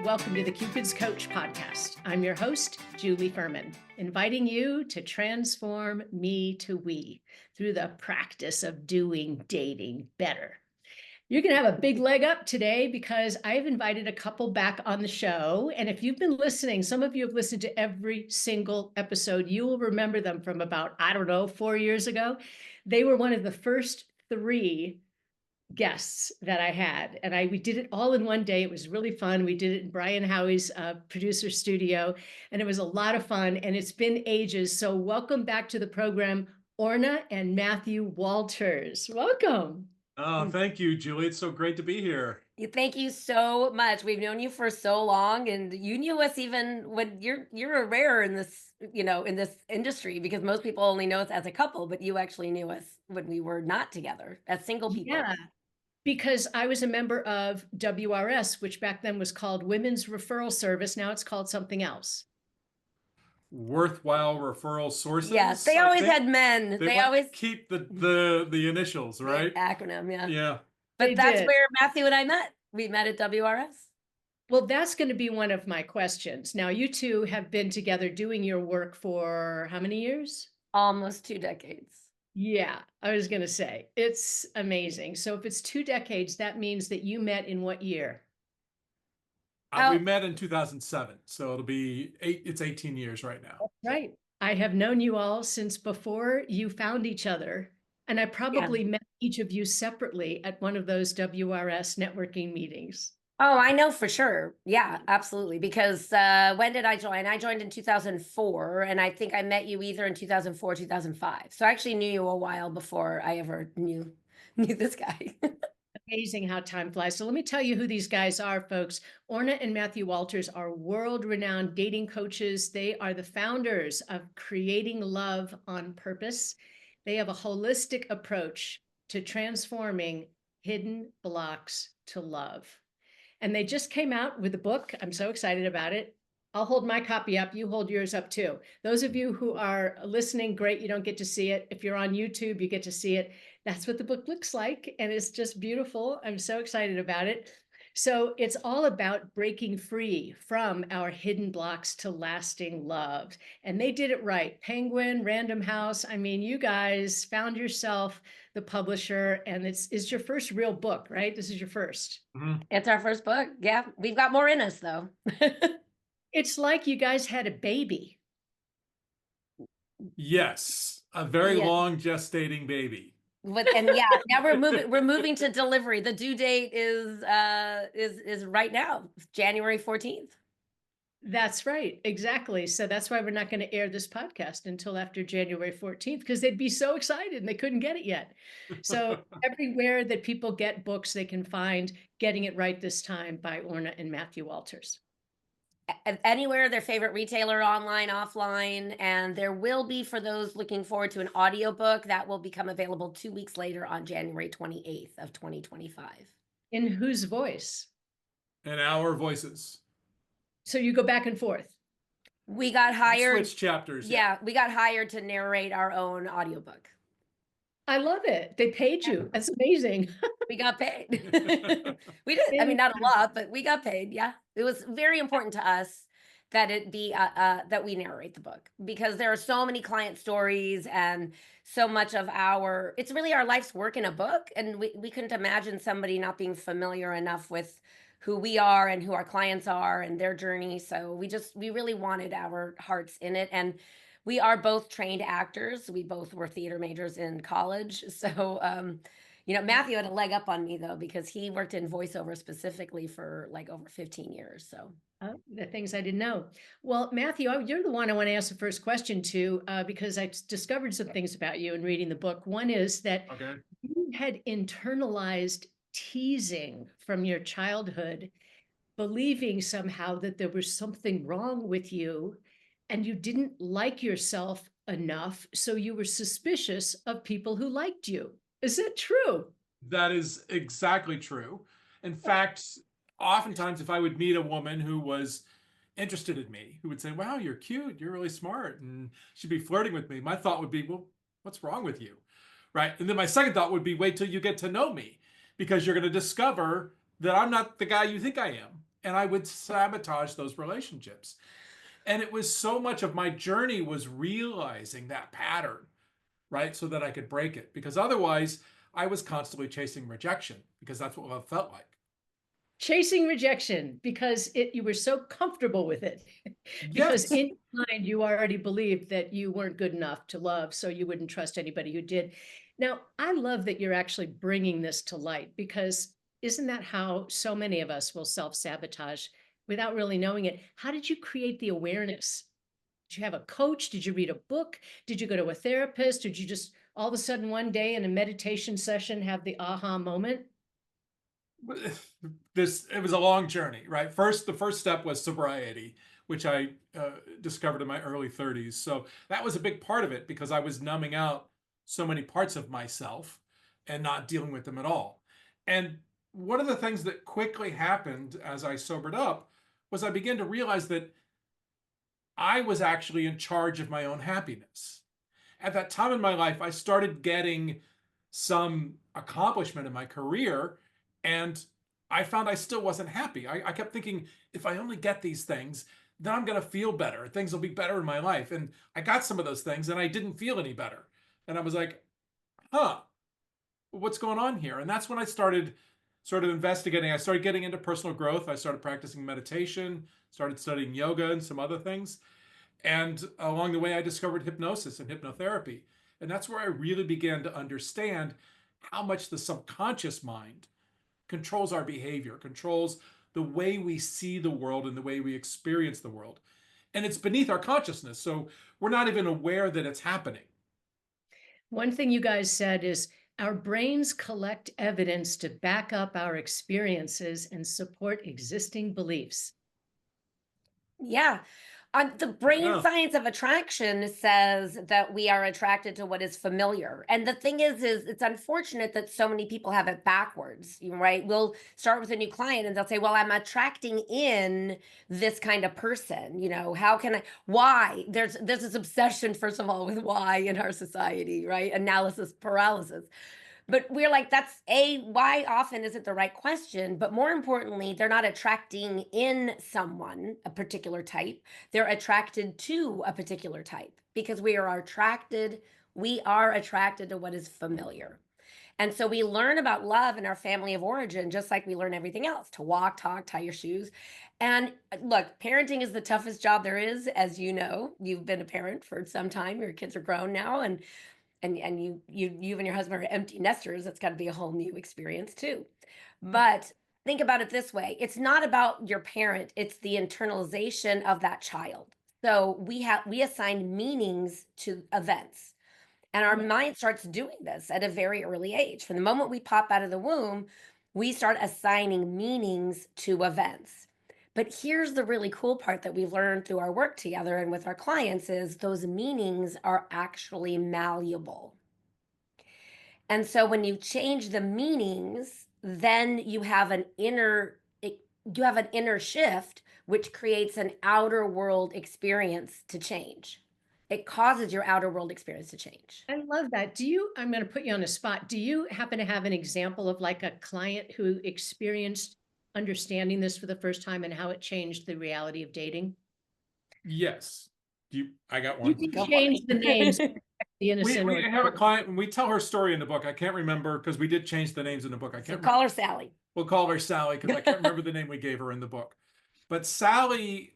Welcome to the Cupid's Coach podcast. I'm your host, Julie Ferman, inviting you to transform me to we through the practice of doing dating better. You're going to have a big leg up today because I've invited a couple back on the show. And if you've been listening, some of you have listened to every single episode. You will remember them from about, 4 years ago. They were one of the first 3 guests that I had, and we did it all in one day. It was really fun. We did it in Brian Howie's producer studio, and it was a lot of fun, and it's been ages. So welcome back to the program, Orna and Matthew Walters. Welcome. Oh, thank you, Julie. It's so great to be here. Thank you so much. We've known you for so long, and you knew us even when you're a rare in this, in this industry, because most people only know us as a couple, but you actually knew us when we were not together as single people. Yeah. Because I was a member of WRS, which back then was called Women's Referral Service. Now it's called something else. Worthwhile referral sources. Yes, they always had men. They always keep the initials, right? The acronym, yeah. Yeah. But that's where Matthew and I met. We met at WRS. Well, that's going to be one of my questions. Now, you two have been together doing your work for how many years? Almost 2 decades. Yeah, I was going to say, it's amazing. So if it's 2 decades, that means that you met in what year? We met in 2007. So it'll be it's 18 years right now. Right. I have known you all since before you found each other. And I probably met each of you separately at one of those WRS networking meetings. Oh, I know for sure. Yeah, absolutely. Because when did I join? I joined in 2004, and I think I met you either in 2004 or 2005. So I actually knew you a while before I ever knew this guy. Amazing how time flies. So let me tell you who these guys are, folks. Orna and Matthew Walters are world-renowned dating coaches. They are the founders of Creating Love on Purpose. They have a holistic approach to transforming hidden blocks to love. And they just came out with a book. I'm so excited about it. I'll hold my copy up. You hold yours up too. Those of you who are listening, great. You don't get to see it. If you're on YouTube, you get to see it. That's what the book looks like. And it's just beautiful. I'm so excited about it. So it's all about breaking free from our hidden blocks to lasting love. And they did it right. Penguin, Random House. I mean, you guys found yourself the publisher, and it's your first real book, right? This is your first. Mm-hmm. It's our first book. Yeah. We've got more in us though. It's like you guys had a baby. Yes. A very long gestating baby. Now we're moving to delivery. The due date is right now, January 14th. That's right. Exactly. So that's why we're not going to air this podcast until after January 14th, because they'd be so excited and they couldn't get it yet. So everywhere that people get books, they can find Getting It Right This Time by Orna and Matthew Walters. Anywhere, their favorite retailer, online, offline. And there will be, for those looking forward to an audiobook, that will become available 2 weeks later on January 28th of 2025. In whose voice? In our voices. So you go back and forth. We got hired. Switch chapters. Yeah, we got hired to narrate our own audiobook. I love it. They paid you. That's amazing. We got paid. We did. I mean, not a lot, but we got paid. Yeah. It was very important to us that it be that we narrate the book, because there are so many client stories and so much of it's really our life's work in a book. And we couldn't imagine somebody not being familiar enough with who we are and who our clients are and their journey. So we really wanted our hearts in it. And we are both trained actors. We both were theater majors in college. So, Matthew had a leg up on me though, because he worked in voiceover specifically for like over 15 years. So the things I didn't know. Well, Matthew, you're the one I want to ask the first question to, because I discovered some things about you in reading the book. One is that you had internalized teasing from your childhood, believing somehow that there was something wrong with you and you didn't like yourself enough. So you were suspicious of people who liked you. Is that true? That is exactly true. In fact, oftentimes if I would meet a woman who was interested in me, who would say, wow, you're cute, you're really smart, and she'd be flirting with me, my thought would be, well, what's wrong with you? Right? And then my second thought would be, wait till you get to know me, because you're going to discover that I'm not the guy you think I am. and I would sabotage those relationships. And it was so much of my journey was realizing that pattern, right? So that I could break it, because otherwise I was constantly chasing rejection because that's what love felt like. Chasing rejection because you were so comfortable with it. Because Yes. in your mind, you already believed that you weren't good enough to love, so you wouldn't trust anybody who did. Now, I love that you're actually bringing this to light, because isn't that how so many of us will self-sabotage without really knowing it? How did you create the awareness? Did you have a coach? Did you read a book? Did you go to a therapist? Did you just all of a sudden one day in a meditation session have the aha moment? It was a long journey, right? The first step was sobriety, which I discovered in my early 30s. So that was a big part of it, because I was numbing out so many parts of myself and not dealing with them at all. And one of the things that quickly happened as I sobered up was I began to realize that I was actually in charge of my own happiness. At that time in my life, I started getting some accomplishment in my career, and I found I still wasn't happy. I kept thinking, if I only get these things, then I'm going to feel better. Things will be better in my life. And I got some of those things and I didn't feel any better. And I was like, huh, what's going on here? And that's when I started sort of investigating. I started getting into personal growth. I started practicing meditation, started studying yoga and some other things. And along the way, I discovered hypnosis and hypnotherapy. And that's where I really began to understand how much the subconscious mind controls our behavior, controls the way we see the world and the way we experience the world. And it's beneath our consciousness. So we're not even aware that it's happening. One thing you guys said is our brains collect evidence to back up our experiences and support existing beliefs. Yeah. The brain Yeah. science of attraction says that we are attracted to what is familiar. And the thing is it's unfortunate that so many people have it backwards, right? We'll start with a new client and they'll say, well, I'm attracting in this kind of person. How can why? There's this obsession, first of all, with why in our society, right? Analysis paralysis. But we're like, why often isn't the right question? But more importantly, they're not attracting in someone, a particular type. They're attracted to a particular type, because we are attracted to what is familiar. And so we learn about love in our family of origin, just like we learn everything else: to walk, talk, tie your shoes. And look, parenting is the toughest job there is. As you know, you've been a parent for some time. Your kids are grown now, and you and your husband are empty nesters. That's got to be a whole new experience too. But think about it this way: it's not about your parent, it's the internalization of that child. So we assign meanings to events, and our mind starts doing this at a very early age. From the moment we pop out of the womb, we start assigning meanings to events. But here's the really cool part that we've learned through our work together and with our clients: is those meanings are actually malleable. And so when you change the meanings, then you have an inner shift, which creates an outer world experience to change. It causes your outer world experience to change. I love that. I'm going to put you on the spot. Do you happen to have an example of like a client who experienced understanding this for the first time and how it changed the reality of dating? Yes. I got You one. can change the names. The innocent. We have a client, and we tell her story in the book. I can't remember, because we did change the names in the book. I can't remember. Call her Sally. We'll call her Sally, because I can't remember the name we gave her in the book. But Sally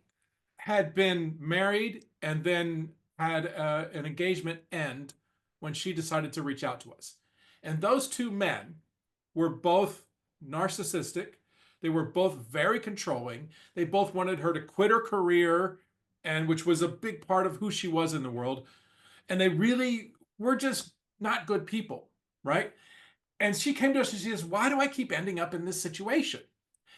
had been married and then had an engagement end when she decided to reach out to us. And those two men were both narcissistic. They were both very controlling. They both wanted her to quit her career, and which was a big part of who she was in the world. And they really were just not good people, right? And she came to us and she says, why do I keep ending up in this situation?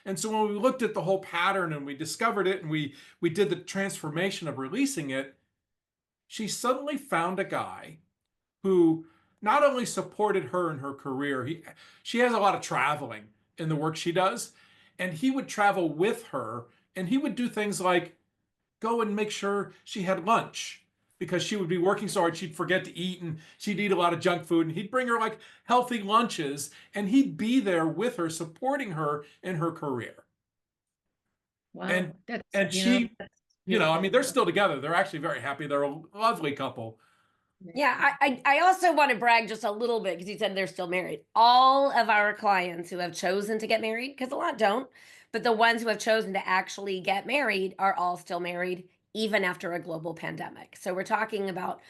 And so when we looked at the whole pattern and we discovered it, and we did the transformation of releasing it, she suddenly found a guy who not only supported her in her career, she has a lot of traveling in the work she does, and he would travel with her, and he would do things like go and make sure she had lunch, because she would be working so hard she'd forget to eat, and she'd eat a lot of junk food, and he'd bring her like healthy lunches, and he'd be there with her, supporting her in her career. Wow. And That's, and you know, she, that's you know, I beautiful. mean, they're still together. They're actually very happy. They're a lovely couple. Yeah, I also want to brag just a little bit because you said they're still married. All of our clients who have chosen to get married, because a lot don't, but the ones who have chosen to actually get married are all still married, even after a global pandemic. So we're talking about,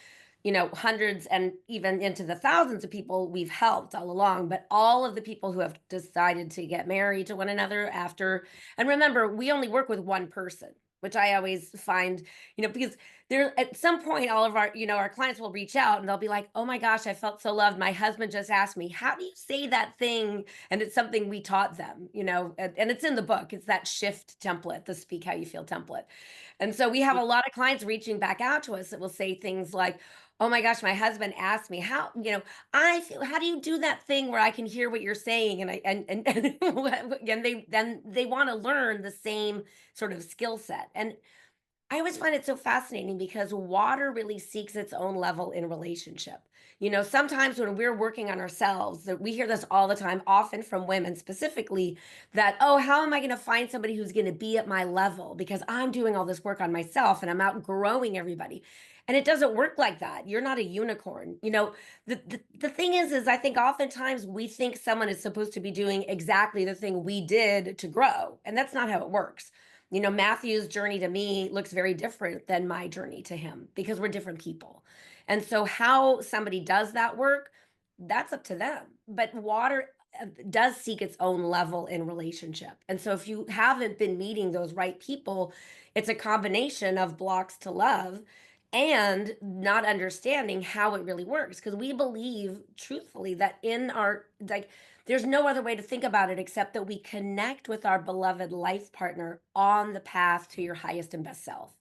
you know, hundreds and even into the thousands of people we've helped all along, but all of the people who have decided to get married to one another after, and remember, we only work with one person, which I always find, you know, because there at some point all of our, you know, our clients will reach out and they'll be like, oh my gosh, I felt so loved, my husband just asked me, how do you say that thing? And it's something we taught them, you know, and it's in the book. It's that shift template, the speak how you feel template. And so we have a lot of clients reaching back out to us that will say things like, oh my gosh, my husband asked me how, you know, I feel, how do you do that thing where I can hear what you're saying? And and they want to learn the same sort of skill set. And I always find it so fascinating because water really seeks its own level in relationship. You know, sometimes when we're working on ourselves, that we hear this all the time, often from women specifically, that, oh, how am I going to find somebody who's going to be at my level because I'm doing all this work on myself and I'm outgrowing everybody. And it doesn't work like that. You're not a unicorn. You know, the thing is I think oftentimes we think someone is supposed to be doing exactly the thing we did to grow. And that's not how it works. You know, Matthew's journey to me looks very different than my journey to him because we're different people. And so, how somebody does that work, that's up to them. But water does seek its own level in relationship. And so, if you haven't been meeting those right people, it's a combination of blocks to love and not understanding how it really works. Because we believe truthfully that in our, like, there's no other way to think about it except that we connect with our beloved life partner on the path to your highest and best self.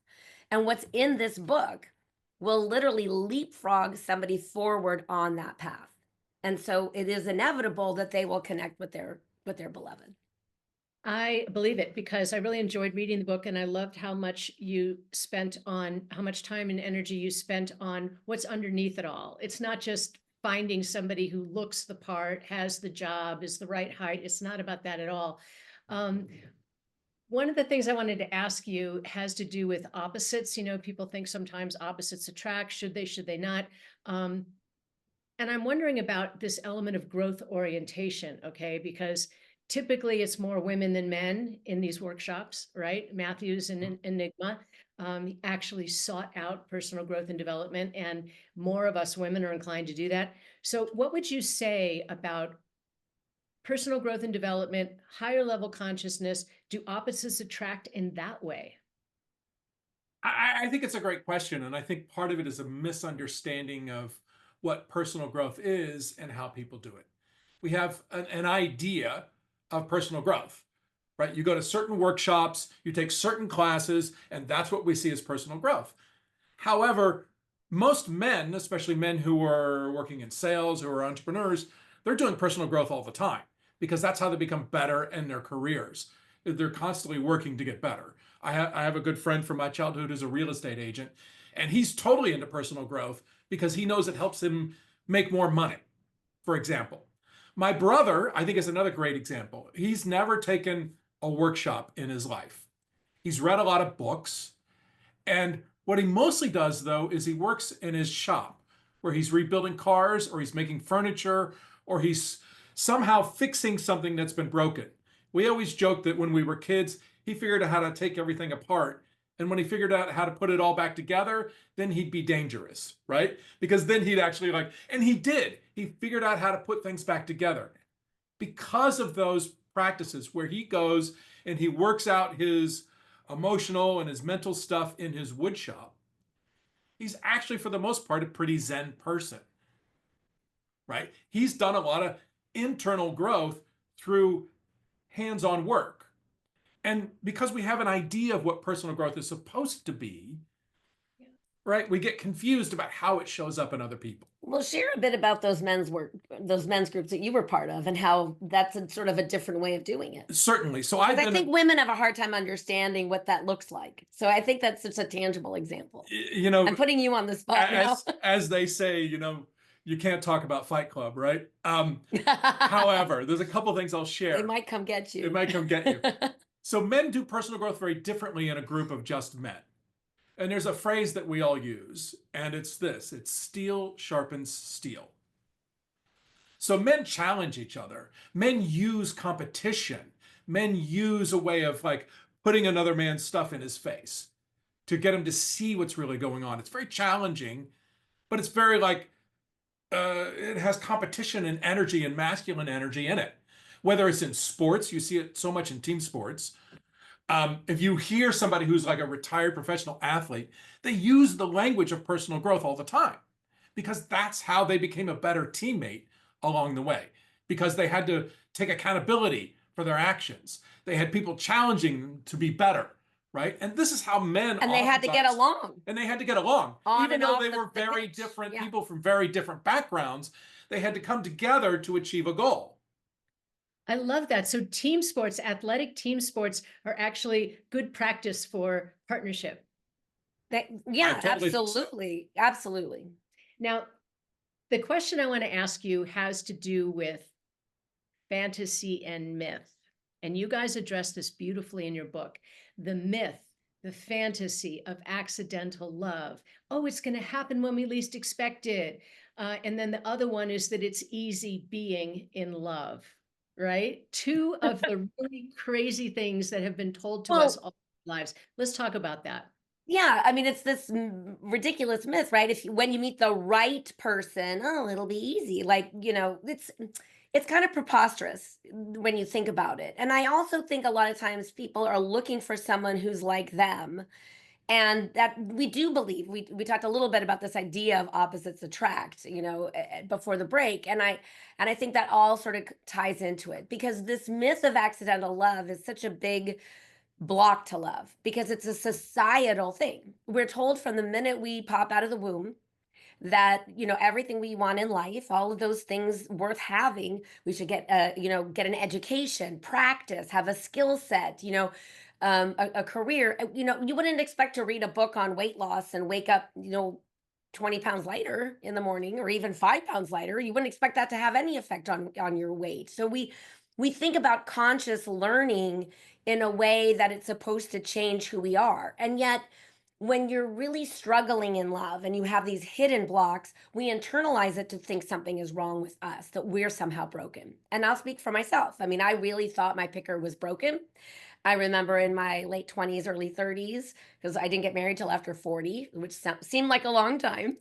And what's in this book will literally leapfrog somebody forward on that path. And so it is inevitable that they will connect with their beloved. I believe it because I really enjoyed reading the book and I loved how much time and energy you spent on what's underneath it all. It's not just finding somebody who looks the part, has the job, is the right height. It's not about that at all. One of the things I wanted to ask you has to do with opposites. You know, people think sometimes opposites attract. Should they not? And I'm wondering about this element of growth orientation, okay? Because typically it's more women than men in these workshops, right? Matthew's an enigma. He actually sought out personal growth and development, and more of us women are inclined to do that. So what would you say about personal growth and development, higher level consciousness? Do opposites attract in that way? I think it's a great question. And I think part of it is a misunderstanding of what personal growth is and how people do it. We have an idea of personal growth, right? You go to certain workshops, you take certain classes, and that's what we see as personal growth. However, most men, especially men who are working in sales, who are entrepreneurs, they're doing personal growth all the time because that's how they become better in their careers. They're constantly working to get better. I have a good friend from my childhood who's a real estate agent, and he's totally into personal growth because he knows it helps him make more money, for example. My brother, I think, is another great example. He's never taken a workshop in his life. He's read a lot of books. And what he mostly does, though, is he works in his shop where he's rebuilding cars or he's making furniture or he's somehow fixing something that's been broken. We always joke that when we were kids, he figured out how to take everything apart. And when he figured out how to put it all back together, then he'd be dangerous, right? Because then he'd actually and he did. He figured out how to put things back together. Because of those practices where he goes and he works out his emotional and his mental stuff in his wood shop, he's actually, for the most part, a pretty Zen person, right? He's done a lot of internal growth through hands-on work. And because we have an idea of what personal growth is supposed to be, right, we get confused about how it shows up in other people. Well, share a bit about those men's groups that you were part of and how that's sort of a different way of doing it. Certainly. So I think women have a hard time understanding what that looks like. So I think that's such a tangible example. You know, I'm putting you on the spot now. As they say, you know, you can't talk about Fight Club, right? However, there's a couple things I'll share. They might come get you. It might come get you. So men do personal growth very differently in a group of just men. And there's a phrase that we all use, and it's this: it's steel sharpens steel. So men challenge each other. Men use competition. Men use a way of like putting another man's stuff in his face to get him to see what's really going on. It's very challenging, but it's very like it has competition and energy and masculine energy in it. Whether it's in sports, you see it so much in team sports. If you hear somebody who's like a retired professional athlete, they use the language of personal growth all the time because that's how they became a better teammate along the way, because they had to take accountability for their actions. They had people challenging them to be better, right? And this is how men And they had to get along. And they had to get along. On Even and though off they the were very pitch. different Yeah. people from very different backgrounds, they had to come together to achieve a goal. I love that. So team sports, athletic team sports are actually good practice for partnership. Yeah, totally think so. absolutely. Absolutely. Now, the question I want to ask you has to do with fantasy and myth. And you guys address this beautifully in your book. The myth, the fantasy of accidental love. Oh, it's going to happen when we least expect it. And then the other one is that it's easy being in love, right? Two of the really crazy things that have been told to us all our lives. Let's talk about that. Yeah, I mean, it's this ridiculous myth, right? When you meet the right person, oh, it'll be easy. Like, it's kind of preposterous when you think about it. And I also think a lot of times people are looking for someone who's like them. And that we do believe, we talked a little bit about this idea of opposites attract, before the break. And I think that all sort of ties into it, because this myth of accidental love is such a big block to love because it's a societal thing. We're told from the minute we pop out of the womb that everything we want in life, all of those things worth having, we should get get an education, practice, have a skill set, a career. You wouldn't expect to read a book on weight loss and wake up 20 pounds lighter in the morning, or even 5 pounds lighter. You wouldn't expect that to have any effect on your weight. So we think about conscious learning in a way that it's supposed to change who we are. And yet, when you're really struggling in love and you have these hidden blocks, we internalize it to think something is wrong with us, that we're somehow broken. And I'll speak for myself. I mean, I really thought my picker was broken. I remember in my late 20s, early 30s, because I didn't get married till after 40, which seemed like a long time.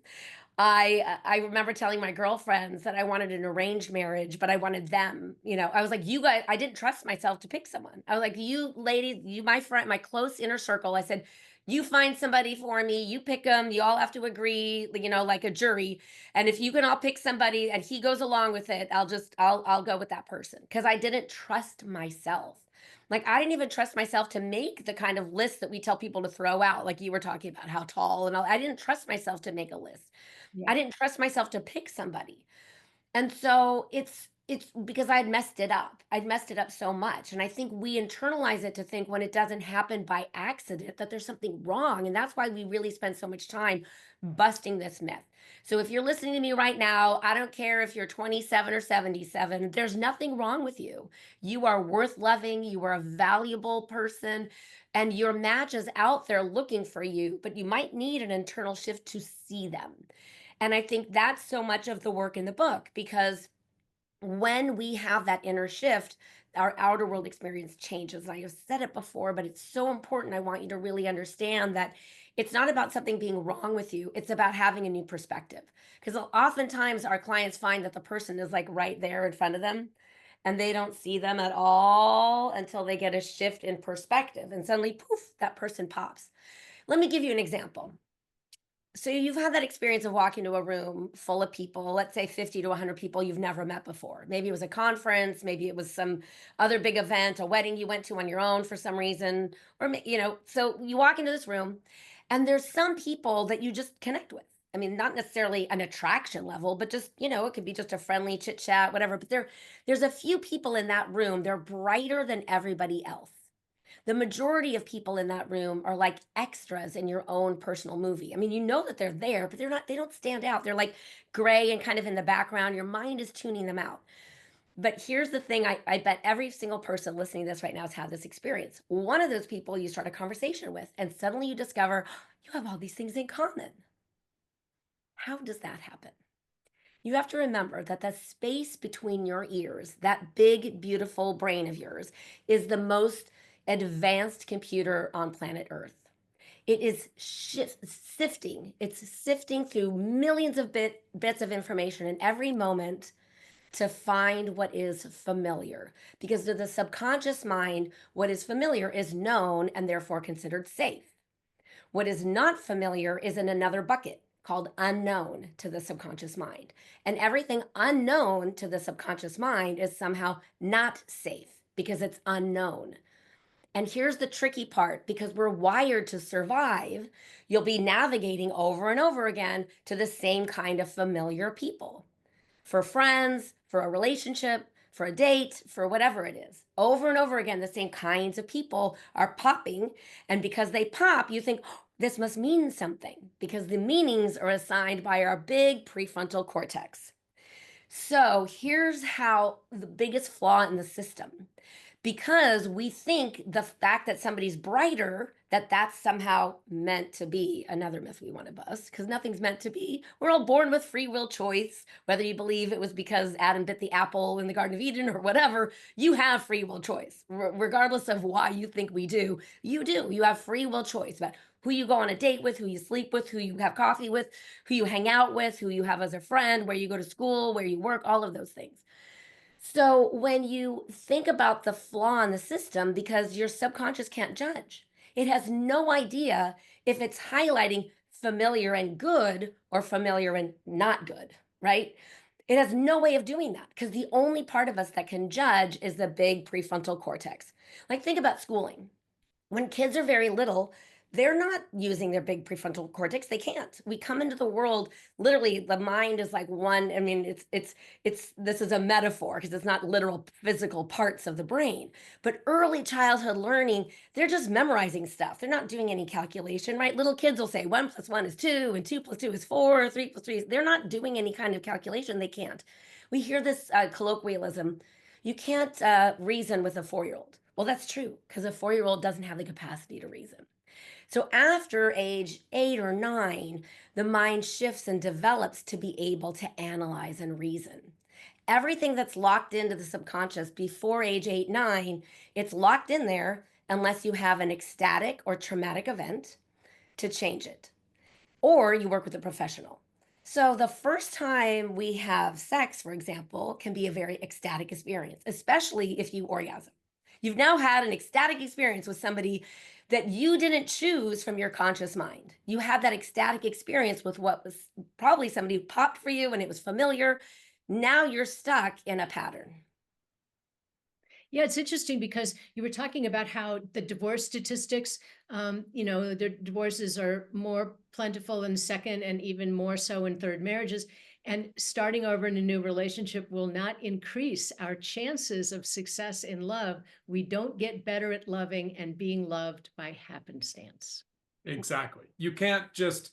I remember telling my girlfriends that I wanted an arranged marriage, but I wanted them. I was like, you guys, I didn't trust myself to pick someone. I was like, you ladies, you, my friend, my close inner circle. I said, you find somebody for me, you pick them, you all have to agree, like a jury. And if you can all pick somebody and he goes along with it, I'll go with that person. Because I didn't trust myself. Like, I didn't even trust myself to make the kind of list that we tell people to throw out. Like you were talking about how tall and all. I didn't trust myself to make a list. Yeah. I didn't trust myself to pick somebody. And so it's because I'd messed it up. I'd messed it up so much. And I think we internalize it to think when it doesn't happen by accident that there's something wrong. And that's why we really spend so much time busting this myth. So if you're listening to me right now, I don't care if you're 27 or 77, there's nothing wrong with you. You are worth loving. You are a valuable person. And your match is out there looking for you, but you might need an internal shift to see them. And I think that's so much of the work in the book, because when we have that inner shift, our outer world experience changes. And I have said it before, but it's so important. I want you to really understand that it's not about something being wrong with you. It's about having a new perspective. Because oftentimes our clients find that the person is like right there in front of them and they don't see them at all until they get a shift in perspective. And suddenly, poof, that person pops. Let me give you an example. So you've had that experience of walking to a room full of people, let's say 50 to 100 people you've never met before. Maybe it was a conference, maybe it was some other big event, a wedding you went to on your own for some reason, or so you walk into this room and there's some people that you just connect with. I mean, not necessarily an attraction level, but just, it could be just a friendly chit chat, whatever. But there's a few people in that room, they're brighter than everybody else. The majority of people in that room are like extras in your own personal movie. I mean, you know that they're there, but they don't stand out. They're like gray and kind of in the background. Your mind is tuning them out. But here's the thing, I bet every single person listening to this right now has had this experience. One of those people you start a conversation with, and suddenly you discover you have all these things in common. How does that happen? You have to remember that the space between your ears, that big, beautiful brain of yours, is the most advanced computer on planet Earth. It is sifting. It's sifting through millions of bits of information in every moment to find what is familiar. Because to the subconscious mind, what is familiar is known and therefore considered safe. What is not familiar is in another bucket called unknown to the subconscious mind. And everything unknown to the subconscious mind is somehow not safe because it's unknown. And here's the tricky part, because we're wired to survive, you'll be navigating over and over again to the same kind of familiar people. For friends, for a relationship, for a date, for whatever it is. Over and over again, the same kinds of people are popping. And because they pop, you think, oh, this must mean something, because the meanings are assigned by our big prefrontal cortex. So here's how the biggest flaw in the system, because we think the fact that somebody's brighter, that's somehow meant to be. Another myth we want to bust, because nothing's meant to be. We're all born with free will choice, whether you believe it was because Adam bit the apple in the Garden of Eden or whatever. You have free will choice, regardless of why you think we do. You do. You have free will choice about who you go on a date with, who you sleep with, who you have coffee with, who you hang out with, who you have as a friend, where you go to school, where you work, all of those things. So when you think about the flaw in the system, because your subconscious can't judge, it has no idea if it's highlighting familiar and good or familiar and not good, right? It has no way of doing that, because the only part of us that can judge is the big prefrontal cortex. Like, think about schooling. When kids are very little, they're not using their big prefrontal cortex. They can't. We come into the world, literally, the mind is like one. I mean, this is a metaphor because it's not literal physical parts of the brain. But early childhood learning, they're just memorizing stuff. They're not doing any calculation, right? Little kids will say 1 + 1 is 2, and 2 + 2 is 4, 3 + 3 is. They're not doing any kind of calculation. They can't. We hear this colloquialism: you can't reason with a 4-year-old. Well, that's true, because a 4-year-old doesn't have the capacity to reason. So after age 8 or 9, the mind shifts and develops to be able to analyze and reason. Everything that's locked into the subconscious before age 8, 9, it's locked in there unless you have an ecstatic or traumatic event to change it, or you work with a professional. So the first time we have sex, for example, can be a very ecstatic experience, especially if you orgasm. You've now had an ecstatic experience with somebody that you didn't choose from your conscious mind. You had that ecstatic experience with what was probably somebody who popped for you and it was familiar. Now you're stuck in a pattern. Yeah, it's interesting because you were talking about how the divorce statistics, the divorces are more plentiful in second and even more so in third marriages. And starting over in a new relationship will not increase our chances of success in love. We don't get better at loving and being loved by happenstance. Exactly. You can't just,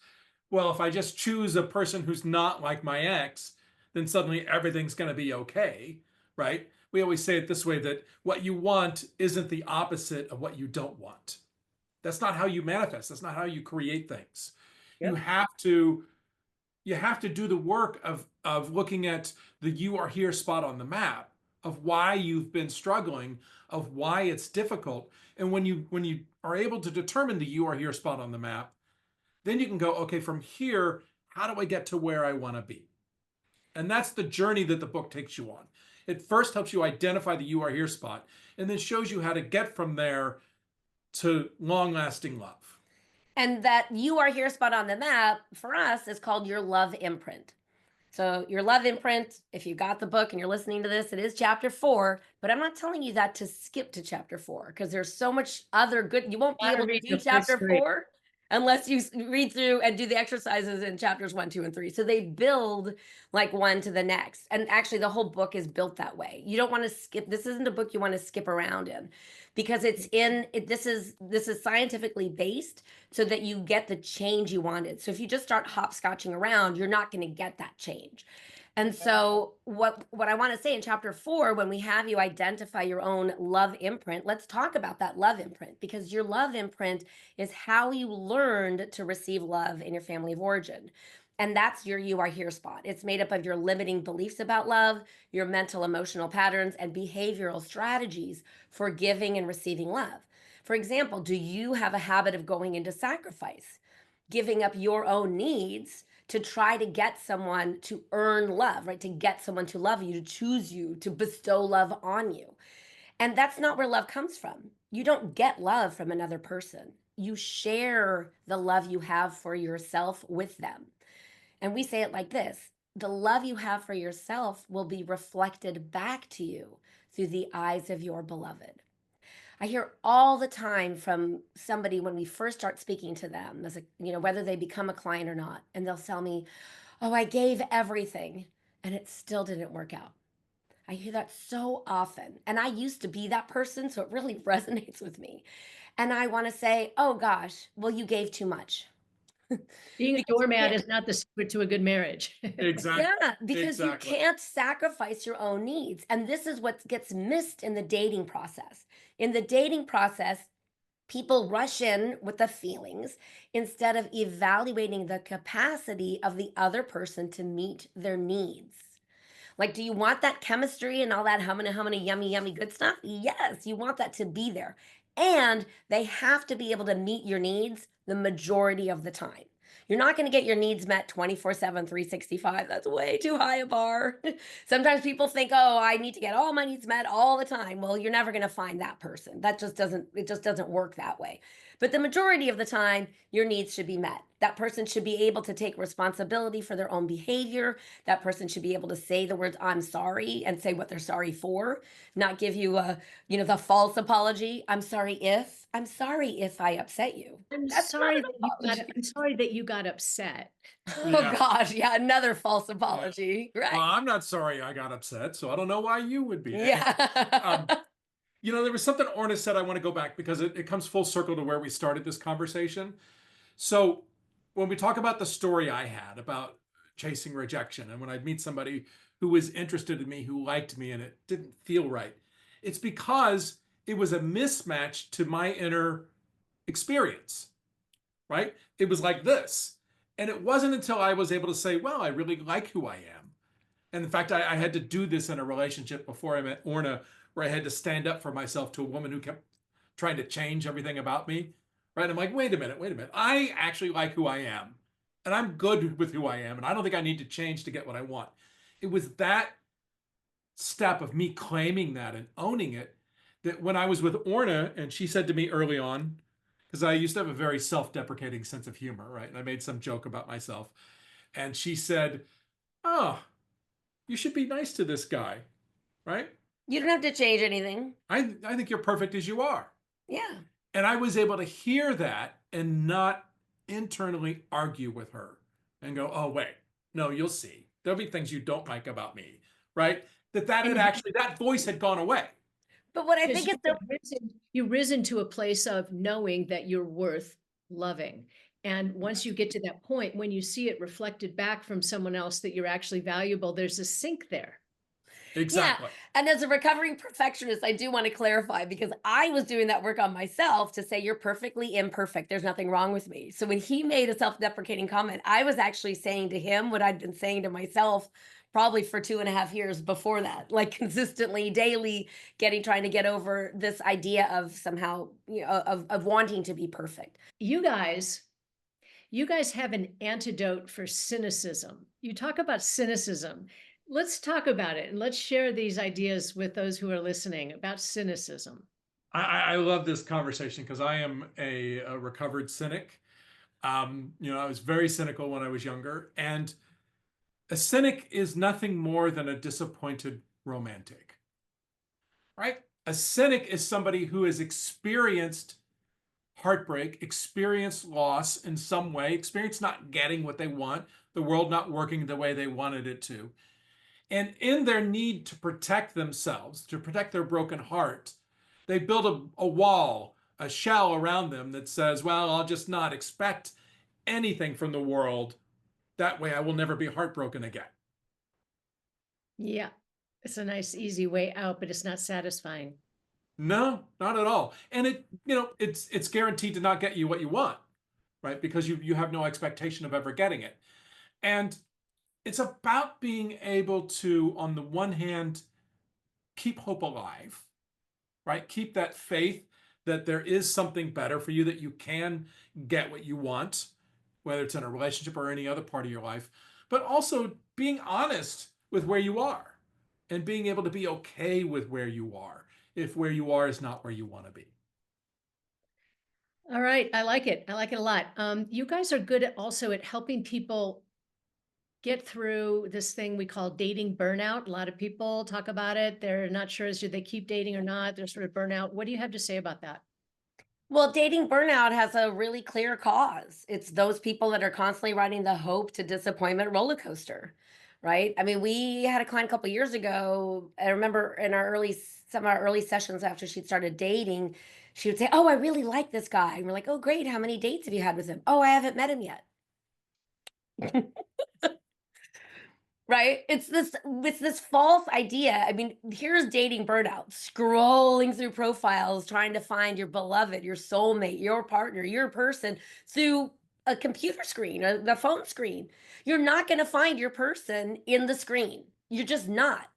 well, if I just choose a person who's not like my ex, then suddenly everything's going to be okay, right? We always say it this way, that what you want isn't the opposite of what you don't want. That's not how you manifest. That's not how you create things. Yep. You have to do the work of looking at the "you are here" spot on the map, of why you've been struggling, of why it's difficult. And when you are able to determine the "you are here" spot on the map, then you can go, okay, from here, how do I get to where I want to be? And that's the journey that the book takes you on. It first helps you identify the "you are here" spot, and then shows you how to get from there to long-lasting love. And that "you are here" spot on the map for us is called your love imprint. So your love imprint, if you got the book and you're listening to this, it is chapter 4, but I'm not telling you that to skip to chapter 4, because there's so much other good. You won't be able to do chapter 4 unless you read through and do the exercises in chapters 1, 2, and 3. So they build like one to the next. And actually the whole book is built that way. You don't want to skip. This isn't a book you want to skip around in, because this is scientifically based so that you get the change you wanted. So if you just start hopscotching around, you're not going to get that change. And so what I want to say in chapter 4, when we have you identify your own love imprint, let's talk about that love imprint, because your love imprint is how you learned to receive love in your family of origin. And that's your you are here spot. It's made up of your limiting beliefs about love, your mental emotional patterns, and behavioral strategies for giving and receiving love. For example, do you have a habit of going into sacrifice, giving up your own needs to try to get someone to earn love, right? To get someone to love you, to choose you, to bestow love on you. And that's not where love comes from. You don't get love from another person. You share the love you have for yourself with them. And we say it like this: the love you have for yourself will be reflected back to you through the eyes of your beloved. I hear all the time from somebody when we first start speaking to them, as a, whether they become a client or not, and they'll tell me, "Oh, I gave everything and it still didn't work out." I hear that so often. And I used to be that person, so it really resonates with me. And I want to say, "Oh gosh, well, you gave too much." Being a Because you doormat can't. is not the secret to a good marriage. Exactly. Yeah, because you Exactly. can't sacrifice your own needs. And this is what gets missed in the dating process. In the dating process, people rush in with the feelings instead of evaluating the capacity of the other person to meet their needs. Like, do you want that chemistry and all that humana, yummy, yummy good stuff? Yes, you want that to be there. And they have to be able to meet your needs the majority of the time. You're not going to get your needs met 24/7, 365. That's way too high a bar. Sometimes people think, oh, I need to get all my needs met all the time. Well, you're never going to find that person. It just doesn't work that way. But the majority of the time, your needs should be met. That person should be able to take responsibility for their own behavior. That person should be able to say the words "I'm sorry" and say what they're sorry for, not give you the false apology. I'm sorry if I upset you. I'm That's not sorry an that apology. I'm sorry that you got upset. Oh Yeah. gosh, yeah, another false Yeah. apology. Well, Right. I'm not sorry I got upset, so I don't know why you would be. Yeah. Um, there was something Orna said. I want to go back because it comes full circle to where we started this conversation. So when we talk about the story I had about chasing rejection, and when I'd meet somebody who was interested in me, who liked me, and it didn't feel right, it's because it was a mismatch to my inner experience, right? It was like this. And it wasn't until I was able to say, well, I really like who I am. And in fact, I had to do this in a relationship before I met Orna, where I had to stand up for myself to a woman who kept trying to change everything about me. Right. I'm like, wait a minute. I actually like who I am. And I'm good with who I am. And I don't think I need to change to get what I want. It was that step of me claiming that and owning it that when I was with Orna, and she said to me early on, because I used to have a very self deprecating sense of humor, right? And I made some joke about myself. And she said, oh, you should be nice to this guy, right? You don't have to change anything. I think you're perfect as you are. Yeah. And I was able to hear that and not internally argue with her and go, oh, wait, no, you'll see. There'll be things you don't like about me, right? That had And actually, that voice had gone away. But what I because think is so you've risen to a place of knowing that you're worth loving. And once you get to that point, when you see it reflected back from someone else that you're actually valuable, there's a sync there. Exactly. Yeah. And as a recovering perfectionist, I do want to clarify, because I was doing that work on myself to say, you're perfectly imperfect. There's nothing wrong with me. So when he made a self deprecating comment, I was actually saying to him what I'd been saying to myself probably for 2.5 years before that, like consistently, daily, trying to get over this idea of somehow, of wanting to be perfect. You guys have an antidote for cynicism. You talk about cynicism. Let's talk about it and let's share these ideas with those who are listening about cynicism. I love this conversation because I am a recovered cynic. I was very cynical when I was younger. And a cynic is nothing more than a disappointed romantic, right? A cynic is somebody who has experienced heartbreak, experienced loss in some way, experienced not getting what they want, the world not working the way they wanted it to. And in their need to protect themselves, to protect their broken heart, they build a wall, a shell around them that says, well, I'll just not expect anything from the world. That way I will never be heartbroken again. Yeah. It's a nice, easy way out, but it's not satisfying. No, not at all. And it's guaranteed to not get you what you want, right? Because you have no expectation of ever getting it. And it's about being able to, on the one hand, keep hope alive, right? Keep that faith that there is something better for you, that you can get what you want, whether it's in a relationship or any other part of your life, but also being honest with where you are and being able to be okay with where you are if where you are is not where you want to be. All right. I like it. I like it a lot. You guys are good also at helping people get through this thing we call dating burnout. A lot of people talk about it. They're not sure as to they keep dating or not. They're sort of burnout. What do you have to say about that? Well, dating burnout has a really clear cause. It's those people that are constantly riding the hope to disappointment roller coaster, right? I mean, we had a client a couple years ago. I remember in some of our early sessions after she'd started dating, she would say, "Oh, I really like this guy." And we're like, "Oh, great. How many dates have you had with him?" "Oh, I haven't met him yet." Right? It's this false idea. I mean, here's dating burnout, scrolling through profiles, trying to find your beloved, your soulmate, your partner, your person through a computer screen or the phone screen. You're not going to find your person in the screen. You're just not.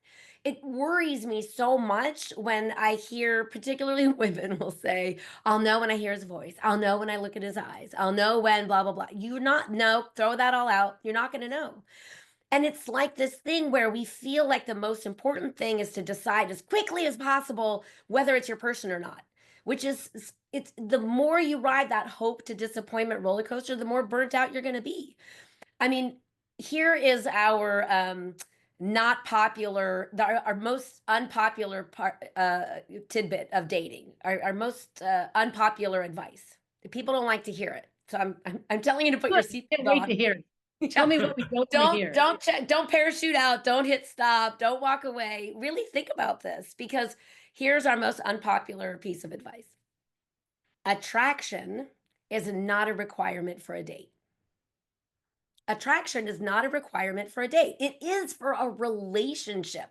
It worries me so much when I hear, particularly women will say, "I'll know when I hear his voice. I'll know when I look at his eyes. I'll know when blah, blah, blah." You're not, no, throw that all out. You're not going to know. And it's like this thing where we feel like the most important thing is to decide as quickly as possible whether it's your person or not, which is it's the more you ride that hope to disappointment roller coaster, the more burnt out you're going to be. I mean, here is our not popular, our most unpopular tidbit of dating, our most unpopular advice. People don't like to hear it. So I'm telling you to put your Good. Can't seatbelt wait on. to hear it. Tell me what we don't want to Don't hear. don't check, don't parachute out, don't hit stop, don't walk away. Really think about this because here's our most unpopular piece of advice. Attraction is not a requirement for a date. Attraction is not a requirement for a date. It is for a relationship.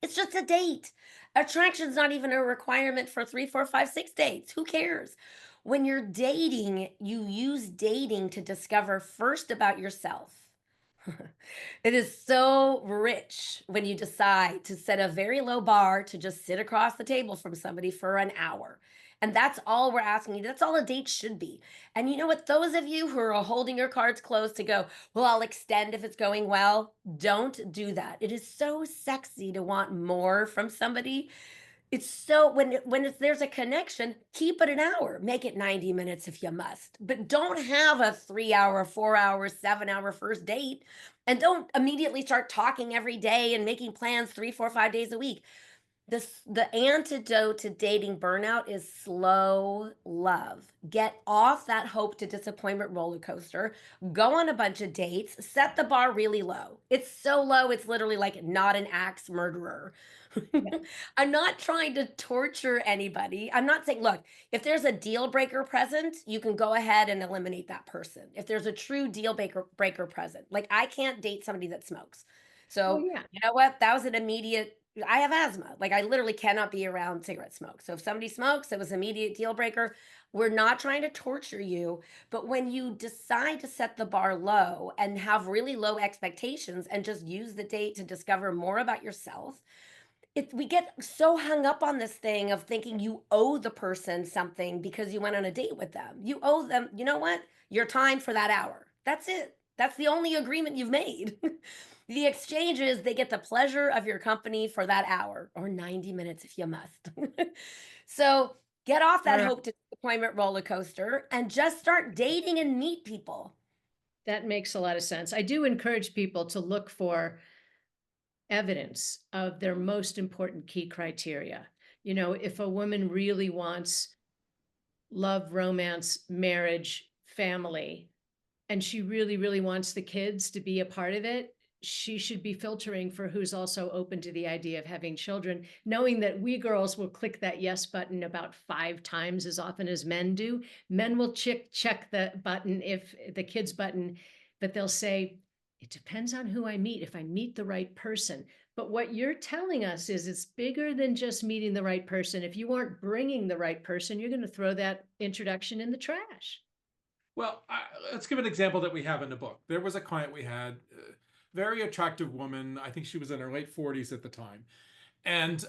It's just a date. Attraction's not even a requirement for 3, 4, 5, 6 dates. Who cares? When you're dating, you use dating to discover first about yourself. It is so rich when you decide to set a very low bar to just sit across the table from somebody for an hour. And that's all we're asking you. That's all a date should be. And you know what? Those of you who are holding your cards close to go, "Well, I'll extend if it's going well," don't do that. It is so sexy to want more from somebody. It's so there's a connection, keep it an hour, make it 90 minutes if you must, but don't have a 3 hour, 4 hour, 7 hour first date, and don't immediately start talking every day and making plans 3, 4, 5 days a week. The antidote to dating burnout is slow love. Get off that hope to disappointment roller coaster. Go on a bunch of dates. Set the bar really low. It's so low, it's literally like not an axe murderer. Yeah. I'm not trying to torture anybody. I'm not saying, look, if there's a deal breaker present, you can go ahead and eliminate that person. If there's a true breaker present, like I can't date somebody that smokes. Well, So, yeah. you know what? That was an immediate. I have asthma. Like I literally cannot be around cigarette smoke. So if somebody smokes, it was immediate deal breaker. We're not trying to torture you, but when you decide to set the bar low and have really low expectations and just use the date to discover more about yourself, we get so hung up on this thing of thinking you owe the person something because you went on a date with them. You owe them, you know what? Your time for that hour. That's it. That's the only agreement you've made. The exchange is they get the pleasure of your company for that hour or 90 minutes if you must. So get off All that right. hope to disappointment roller coaster and just start dating and meet people. That makes a lot of sense. I do encourage people to look for evidence of their most important key criteria. You know, if a woman really wants love, romance, marriage, family, and she really, really wants the kids to be a part of it, she should be filtering for who's also open to the idea of having children, knowing that we girls will click that yes button about 5 times as often as men do. Men will check the button, if the kids button, but they'll say, it depends on who I meet. If I meet the right person, But what you're telling us is it's bigger than just meeting the right person. If you aren't bringing the right person, you're going to throw that introduction in the trash. Well, let's give an example that we have in the book. There was a client we had, very attractive woman. I think she was in her late 40s at the time. And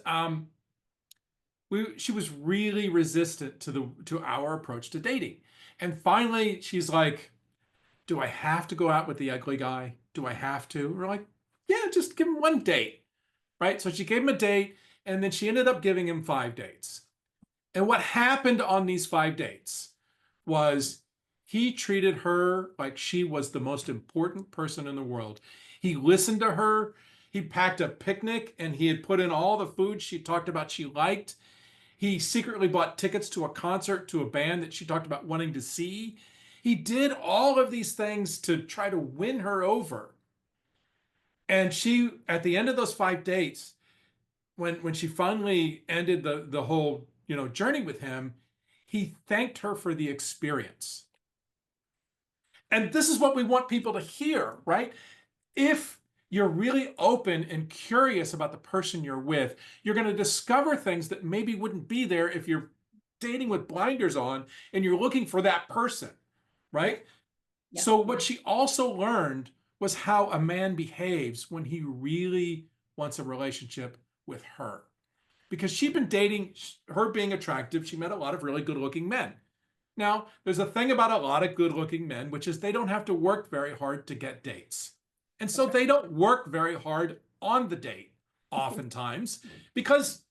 she was really resistant to our approach to dating. And finally, she's like, do I have to go out with the ugly guy? Do I have to? We're like, yeah, just give him one date, right? So she gave him a date, and then she ended up giving him 5 dates. And what happened on these 5 dates was he treated her like she was the most important person in the world. He listened to her. He packed a picnic, and he had put in all the food she talked about she liked. He secretly bought tickets to a concert to a band that she talked about wanting to see. He did all of these things to try to win her over. And she, at the end of those 5 dates, when she finally ended the whole journey with him, he thanked her for the experience. And this is what we want people to hear, right? If you're really open and curious about the person you're with, you're going to discover things that maybe wouldn't be there if you're dating with blinders on and you're looking for that person, right? Yeah. So what she also learned was how a man behaves when he really wants a relationship with her. Because she'd been dating, her being attractive, she met a lot of really good-looking men. Now, there's a thing about a lot of good-looking men, which is they don't have to work very hard to get dates. And so they don't work very hard on the date, oftentimes, because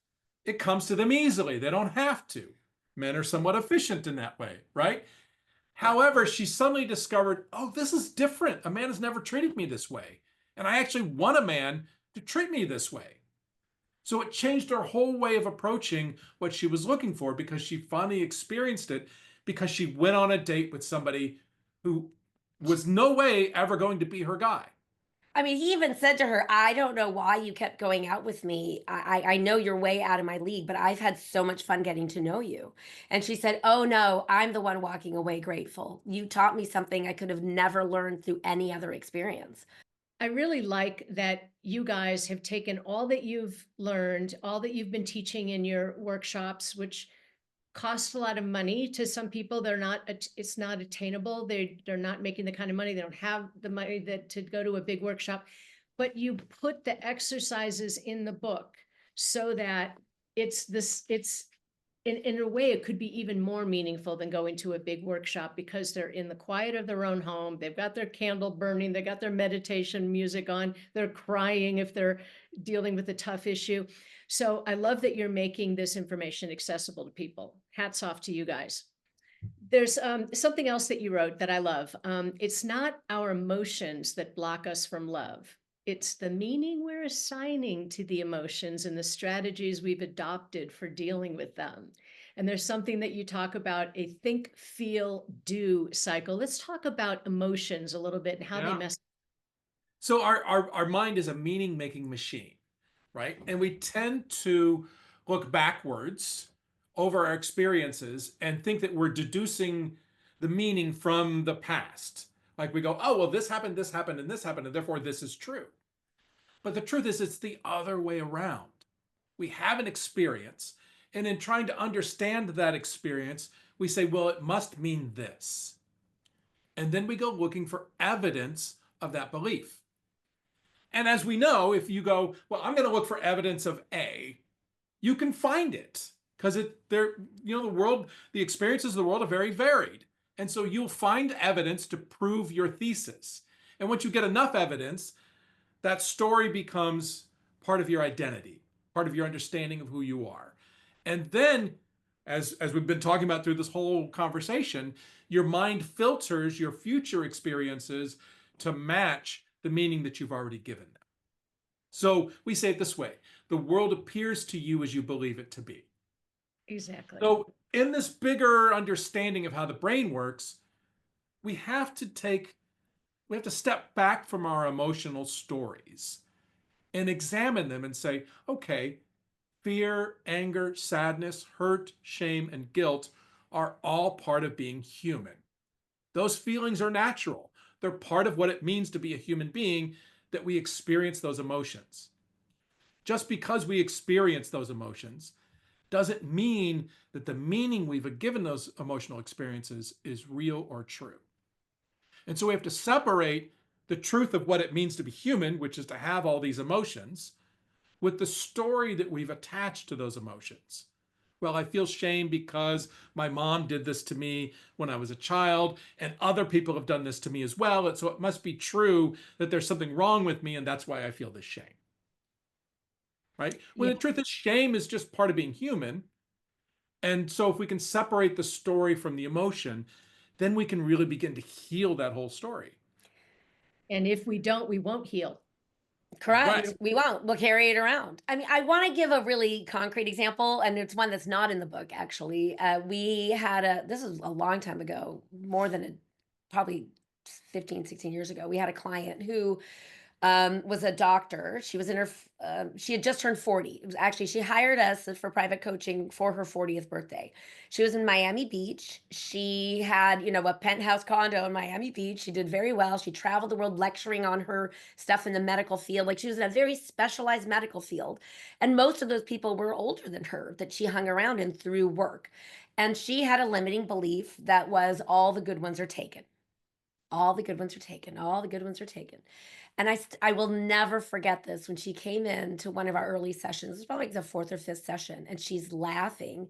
it comes to them easily. They don't have to. Men are somewhat efficient in that way, right? However, she suddenly discovered, oh, this is different. A man has never treated me this way. And I actually want a man to treat me this way. So it changed her whole way of approaching what she was looking for, because she finally experienced it, because she went on a date with somebody who was no way ever going to be her guy. I mean, he even said to her, I don't know why you kept going out with me. I know you're way out of my league, but I've had so much fun getting to know you. And she said, oh no, I'm the one walking away grateful. You taught me something I could have never learned through any other experience. I really like that you guys have taken all that you've learned, all that you've been teaching in your workshops, which cost a lot of money to some people. It's not attainable. They're not making the kind of money. They don't have the money to go to a big workshop, but you put the exercises in the book so that it's in a way, it could be even more meaningful than going to a big workshop, because they're in the quiet of their own home. They've got their candle burning. They got their meditation music on. They're crying if they're dealing with a tough issue. So I love that you're making this information accessible to people. Hats off to you guys. There's something else that you wrote that I love. It's not our emotions that block us from love. It's the meaning we're assigning to the emotions and the strategies we've adopted for dealing with them. And there's something that you talk about, a think, feel, do cycle. Let's talk about emotions a little bit and how they mess. So our mind is a meaning-making machine, right? And we tend to look backwards over our experiences and think that we're deducing the meaning from the past. Like we go, oh, well, this happened, and this happened, and therefore this is true. But the truth is, it's the other way around. We have an experience, and in trying to understand that experience, we say, well, it must mean this. And then we go looking for evidence of that belief. And as we know, if you go, well, I'm going to look for evidence of A, you can find it, because the experiences of the world are very varied. And so you'll find evidence to prove your thesis. And once you get enough evidence, that story becomes part of your identity, part of your understanding of who you are. And then, as we've been talking about through this whole conversation, your mind filters your future experiences to match the meaning that you've already given them. So we say it this way: the world appears to you as you believe it to be. Exactly. So in this bigger understanding of how the brain works, we have to step back from our emotional stories and examine them and say, okay, fear, anger, sadness, hurt, shame, and guilt are all part of being human. Those feelings are natural. They're part of what it means to be a human being, that we experience those emotions. Just because we experience those emotions doesn't mean that the meaning we've given those emotional experiences is real or true. And so we have to separate the truth of what it means to be human, which is to have all these emotions, with the story that we've attached to those emotions. Well, I feel shame because my mom did this to me when I was a child, and other people have done this to me as well. And so it must be true that there's something wrong with me, and that's why I feel this shame. Right? When Yeah. the truth is, shame is just part of being human. And so if we can separate the story from the emotion, then we can really begin to heal that whole story. And if we don't, we won't heal. Correct. Right. We won't. We'll carry it around. I mean, I want to give a really concrete example, and it's one that's not in the book, actually. We had this is a long time ago, more than probably 15, 16 years ago. We had a client who was a doctor. She was in her, she had just turned 40. It was actually, she hired us for private coaching for her 40th birthday. She was in Miami Beach. She had, a penthouse condo in Miami Beach. She did very well. She traveled the world lecturing on her stuff in the medical field. Like, she was in a very specialized medical field. And most of those people were older than her that she hung around in through work. And she had a limiting belief that was all the good ones are taken. All the good ones are taken. All the good ones are taken. And I will never forget this when she came in to one of our early sessions. It was probably like the fourth or fifth session, and she's laughing,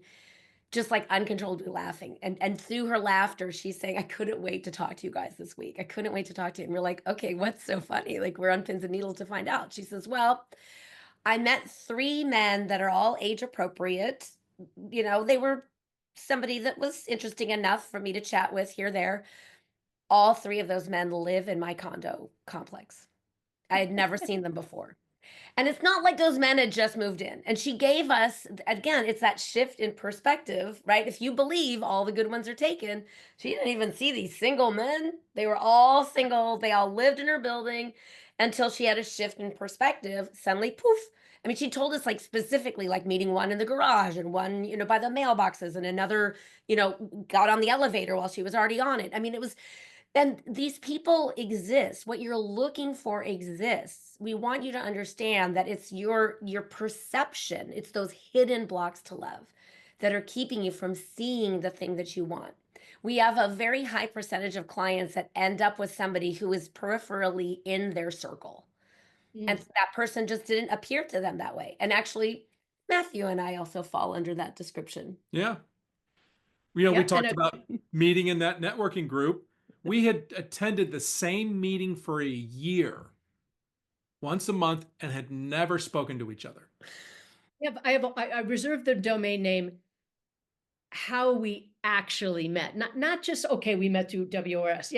just like uncontrollably laughing. And through her laughter, she's saying, "I couldn't wait to talk to you guys this week. I couldn't wait to talk to you." And we're like, "Okay, what's so funny?" Like, we're on pins and needles to find out. She says, "Well, I met 3 men that are all age appropriate. They were somebody that was interesting enough for me to chat with here, there. All 3 of those men live in my condo complex. I had never seen them before. And it's not like those men had just moved in." And she gave us, again, it's that shift in perspective, right? If you believe all the good ones are taken, she didn't even see these single men. They were all single. They all lived in her building until she had a shift in perspective. Suddenly, poof. I mean, she told us, like, specifically, like, meeting one in the garage and one, by the mailboxes, and another, got on the elevator while she was already on it. I mean, it was, and these people exist. What you're looking for exists. We want you to understand that it's your perception. It's those hidden blocks to love that are keeping you from seeing the thing that you want. We have a very high percentage of clients that end up with somebody who is peripherally in their circle. And so that person just didn't appear to them that way. And actually, Matthew and I also fall under that description. Yeah. We Yep, talked about meeting in that networking group. We had attended the same meeting for a year, once a month, and had never spoken to each other. Yeah, I reserved the domain name how we actually met, not just, okay, we met through WRS.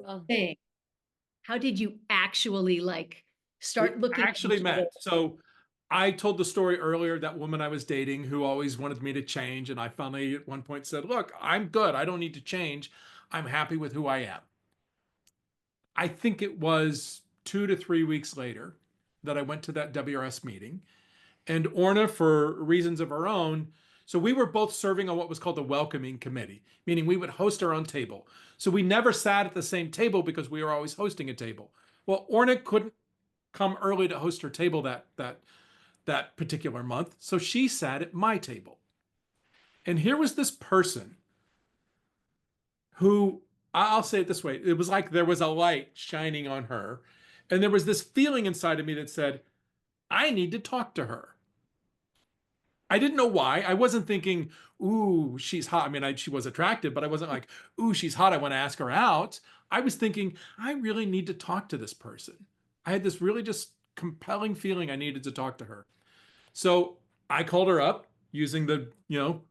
Oh. Thing. How did you actually start We looking at actually each met. other? So I told the story earlier, that woman I was dating who always wanted me to change. And I finally at one point said, "Look, I'm good. I don't need to change. I'm happy with who I am." I think it was 2 to 3 weeks later that I went to that WRS meeting. And Orna, for reasons of her own, so we were both serving on what was called the welcoming committee, meaning we would host our own table. So we never sat at the same table because we were always hosting a table. Well, Orna couldn't come early to host her table that particular month, so she sat at my table. And here was this person who, I'll say it this way, it was like there was a light shining on her, and there was this feeling inside of me that said, I need to talk to her. I didn't know why. I wasn't thinking, ooh, she's hot. I mean, she was attractive, but I wasn't like, ooh, she's hot, I want to ask her out. I was thinking, I really need to talk to this person. I had this really just compelling feeling I needed to talk to her. So I called her up using the,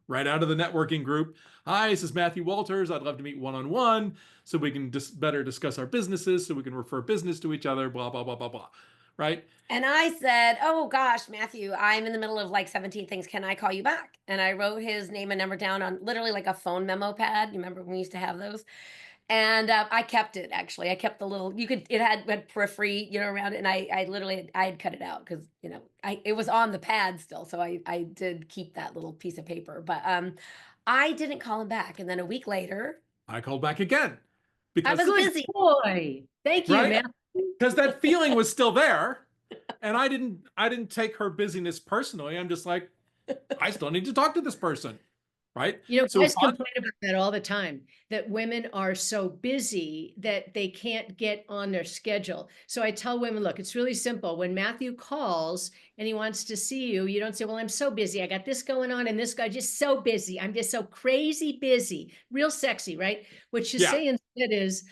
right out of the networking group. "Hi, this is Matthew Walters. I'd love to meet one-on-one so we can just better discuss our businesses, so we can refer business to each other, blah, blah, blah, blah, blah." Right? And I said, "Oh gosh, Matthew, I'm in the middle of like 17 things. Can I call you back?" And I wrote his name and number down on literally like a phone memo pad. You remember when we used to have those? And I kept it, actually. I kept the little, it had periphery, around it. And I literally, I had cut it out because, it was on the pad still. So I did keep that little piece of paper, but I didn't call him back. And then a week later, I called back again I because, was busy. Boy, thank you, right? man. Because that feeling was still there. And I didn't take her busyness personally. I'm just like, I still need to talk to this person. Right. You know, So guys upon, complain about that all the time, that women are so busy that they can't get on their schedule. So I tell women, look, it's really simple. When Matthew calls and he wants to see you, you don't say, well, I'm so busy. I got this going on and this guy just so busy. I'm just so crazy busy. Real sexy, right? What you yeah, say instead is,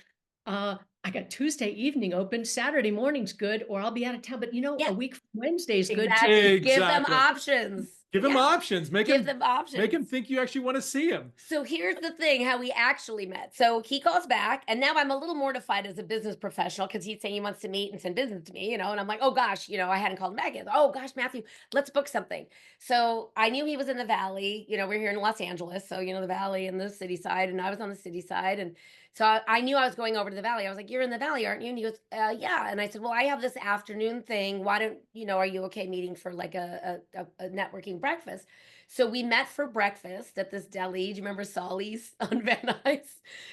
I got Tuesday evening open, Saturday morning's good, or I'll be out of town. But you know, Yeah, a week from Wednesday's good too. exactly. Give them exactly. options. Give him Yeah, options. give them Make him options. think you actually want to see him. So here's the thing, how we actually met. So he calls back, and now I'm a little mortified as a business professional because he's saying he wants to meet and send business to me, and I'm like, oh gosh, I hadn't called him back yet. Oh gosh, Matthew, let's book something. So I knew he was in the Valley. We're here in Los Angeles, so the Valley and the city side, and I was on the city side, and so I knew I was going over to the Valley. I was like, you're in the Valley, aren't you? And he goes, yeah. And I said, well, I have this afternoon thing. Why don't are you okay meeting for like a networking breakfast? So we met for breakfast at this deli. Do you remember Solly's on Van Nuys?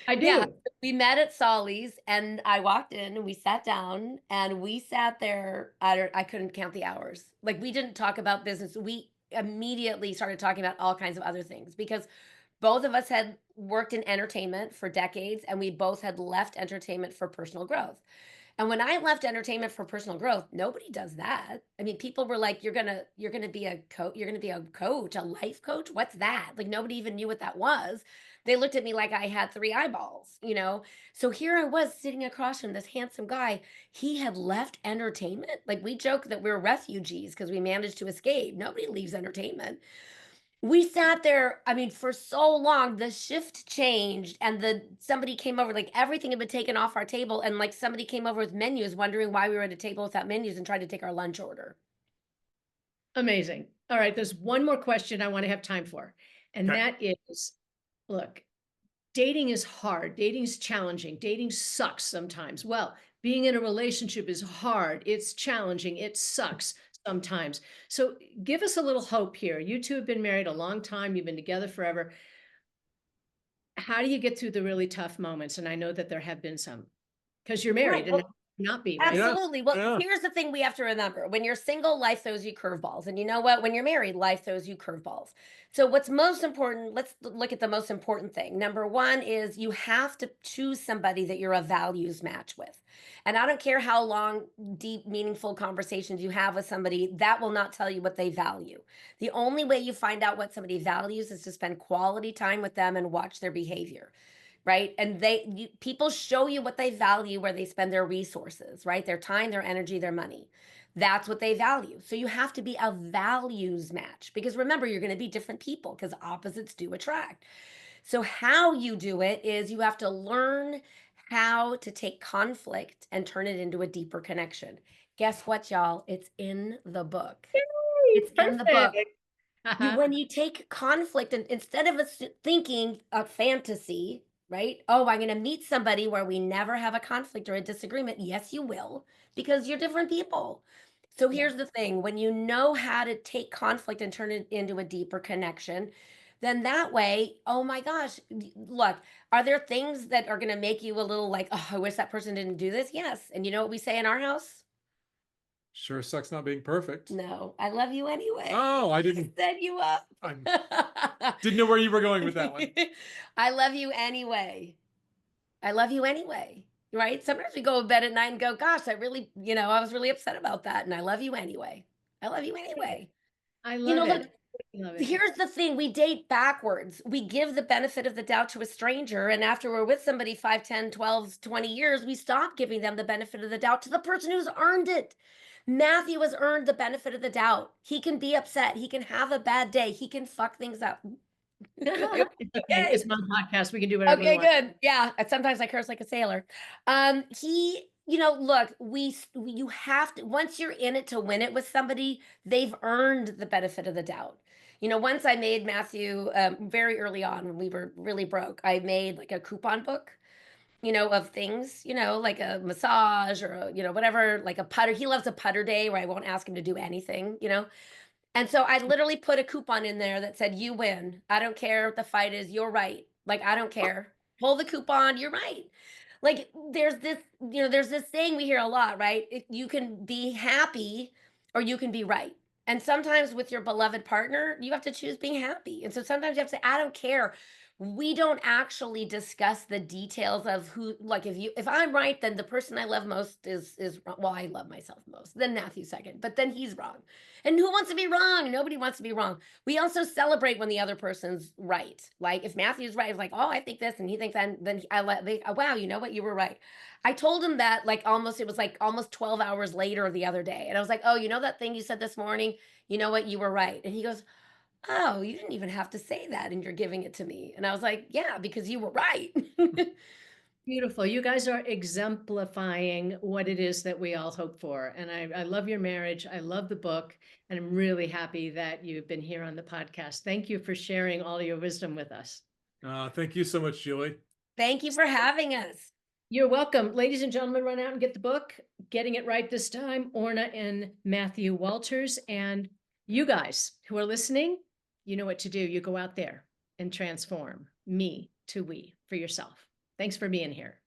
I Yeah, do. we met at Solly's, and I walked in and we sat down and we sat there. I couldn't count the hours. Like, we didn't talk about business. We immediately started talking about all kinds of other things because both of us had worked in entertainment for decades, and we both had left entertainment for personal growth. And when I left entertainment for personal growth, nobody does that. I mean, people were like, you're gonna be a coach, you're gonna be a coach, a life coach. What's that? Like, nobody even knew what that was. They looked at me like I had three eyeballs. So here I was sitting across from this handsome guy. He had left entertainment. Like, we joke that we're refugees because we managed to escape. Nobody leaves entertainment. We sat there, I mean, for so long. The shift changed, and somebody came over, like everything had been taken off our table, and like somebody came over with menus, wondering why we were at a table without menus, and tried to take our lunch order. Amazing. All right, there's one more question I want to have time for. And Okay. that is, look, dating is hard. Dating is challenging. Dating sucks sometimes. Well, being in a relationship is hard. It's challenging. It sucks sometimes. So give us a little hope here. You two have been married a long time. You've been together forever. How do you get through the really tough moments? And I know that there have been some because you're married Right. and Well, not be, right? Yeah. absolutely. Well, Yeah. here's the thing we have to remember. When you're single, life throws you curveballs. And you know what? When you're married, life throws you curveballs. So what's most important, let's look at the most important thing. Number one is you have to choose somebody that you're a values match with. And I don't care how long, deep, meaningful conversations you have with somebody, that will not tell you what they value. The only way you find out what somebody values is to spend quality time with them and watch their behavior. Right. And people show you what they value, where they spend their resources, right? Their time, their energy, their money. That's what they value. So you have to be a values match, because remember, you're going to be different people because opposites do attract. So how you do it is you have to learn how to take conflict and turn it into a deeper connection. Guess what, y'all? It's in the book. It's in the book. Perfect. When you take conflict, and instead of us thinking a fantasy, right? Oh, I'm going to meet somebody where we never have a conflict or a disagreement. Yes, you will, because you're different people. So Yeah. here's the thing: when you know how to take conflict and turn it into a deeper connection, then that way, oh my gosh, look, are there things that are going to make you a little like, oh, I wish that person didn't do this? Yes. And you know what we say in our house? Sure sucks not being perfect. No, I love you anyway. Oh, I didn't. Set you up. I didn't know where you were going with that one. I love you anyway. I love you anyway. Right? Sometimes we go to bed at night and go, gosh, I was really upset about that. And I love you anyway. I love you anyway. I love Look, it. I love it. here's the thing: we date backwards. We give the benefit of the doubt to a stranger. And after we're with somebody 5, 10, 12, 20 years, we stop giving them the benefit of the doubt to the person who's earned it. Matthew has earned the benefit of the doubt. He can be upset. He can have a bad day. He can fuck things up. Okay. Okay. It's my podcast. We can do whatever we Okay, want. good. Yeah. And sometimes I curse like a sailor. Look, you have to, once you're in it to win it with somebody, they've earned the benefit of the doubt. Once I made Matthew, very early on when we were really broke, I made like a coupon book, of things, like a massage or, whatever, like a putter. He loves a putter day where I won't ask him to do anything. And so I literally put a coupon in there that said, you win. I don't care what the fight is. You're right. Like, I don't care. Pull the coupon. You're right. like there's this saying we hear a lot, right? You can be happy or you can be right. And sometimes with your beloved partner, you have to choose being happy. And so sometimes you have to say, I don't care. We don't actually discuss the details of who, like if I'm right, then the person I love most is wrong. Well, I love myself most, then Matthew second, but then he's wrong. And who wants to be wrong? Nobody wants to be wrong. We also celebrate when the other person's right. Like if Matthew's right, it's like, oh, I think this, and he thinks that, and then wow, you know what, you were right. I told him that like it was like almost 12 hours later the other day, and I was like, oh, you know that thing you said this morning? You know what, you were right. And he goes, oh, you didn't even have to say that, and you're giving it to me. And I was like, yeah, because you were right. Beautiful. You guys are exemplifying what it is that we all hope for. And I love your marriage. I love the book. And I'm really happy that you've been here on the podcast. Thank you for sharing all your wisdom with us. Thank you so much, Julie. Thank you for having us. You're welcome. Ladies and gentlemen, run out and get the book. Getting It Right This Time, Orna and Matthew Walters. And you guys who are listening, you know what to do. You go out there and transform me to we for yourself. Thanks for being here.